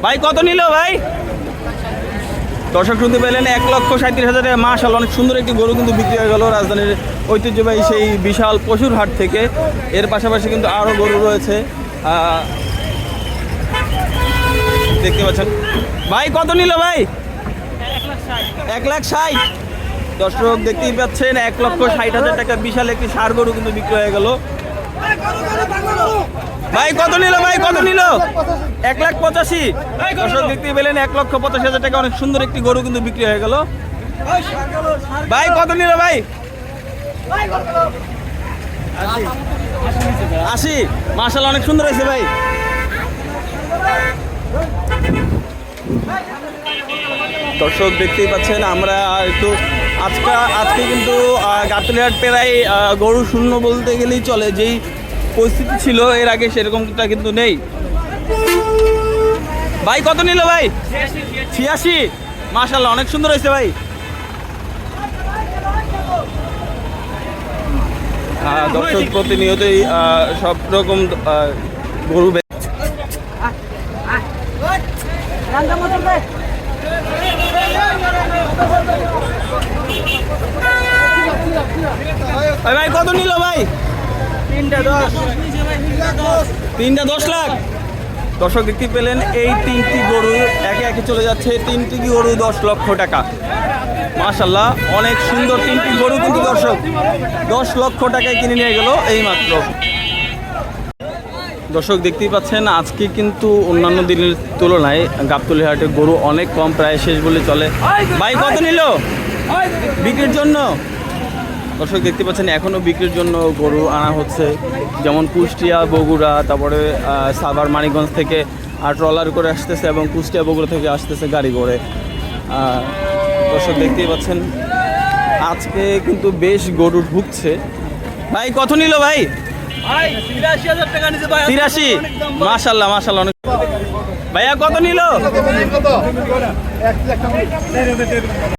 ভাই কত নিল ভাই? দর্শক শুনতে পেলেন 1,37,000 টাকা। মাশাআল্লাহ, অনেক সুন্দর একটি গরু কিন্তু বিক্রি হয়ে গেল রাজধানীর ঐতিহ্যবাহী সেই বিশাল পশুর হাট থেকে। এর পাশাপাশি কিন্তু আরও গরু রয়েছে, দেখতে পাচ্ছেন। ভাই কত নিল ভাই? 1,60,000। দর্শক দেখতেই পাচ্ছেন 1,60,000 টাকা বিশাল একটি ষাঁড় গরু কিন্তু বিক্রি হয়ে গেল। ভাই কত নিল ভাই? কত নিল? 1,85,000। দর্শক দেখতেই পেলেন 1,85,000 টাকা অনেক সুন্দর একটি গরু কিন্তু বিক্রি হয়ে গেল। ভাই কত নিল ভাই? 80। মাশাআল্লাহ, অনেক সুন্দর হয়েছে ভাই। দর্শক দেখতেই পাচ্ছেন আমরা একটু আজকে কিন্তু গাবতলী হাট প্রায় গরু শূন্য বলতে গেলেই চলে। যেই পরিস্থিতি ছিল এর আগে সেরকমটা কিন্তু নেই। ভাই কত নিল ভাই? 86। মাশাআল্লাহ, অনেক সুন্দর হয়েছে ভাই। দর্শক প্রতিনিয়তই সব রকম গরু ভাই কত নিল ভাই? 3টা 10 লাখ। দর্শক দেখতে পেলেন এই 3টি গরু একে একে চলে যাচ্ছে। 3টি গরু 10 লক্ষ টাকা। মাশাআল্লাহ, অনেক সুন্দর 3টি গরু কিন্তু দর্শক 10 লক্ষ টাকায় কিনে নিয়ে গেল এই মাত্র। দর্শক দেখতেই পাচ্ছেন আজকে কিন্তু অন্যান্য দিনের তুলনায় গাবতলী হাটে গরু অনেক কম, প্রায় শেষ বলে চলে। ভাই কত নিল বিক্রির জন্য? দর্শক দেখতে পাচ্ছেন এখনও বিক্রির জন্য গরু আনা হচ্ছে, যেমন কুষ্টিয়া, বগুড়া, তারপরে সাভার, মানিকগঞ্জ থেকে ট্রলার করে আসতেছে এবং কুষ্টিয়া, বগুড়া থেকে আসতেছে গাড়ি করে। দর্শক দেখতেই পাচ্ছেন আজকে কিন্তু বেশ গরু ঢুকছে। ভাই কত নিল ভাই? 83,000 টাকা নিচে ভাই। 83। মাশাআল্লাহ মাশাআল্লাহ, অনেক। ভাইয়া কত নিল?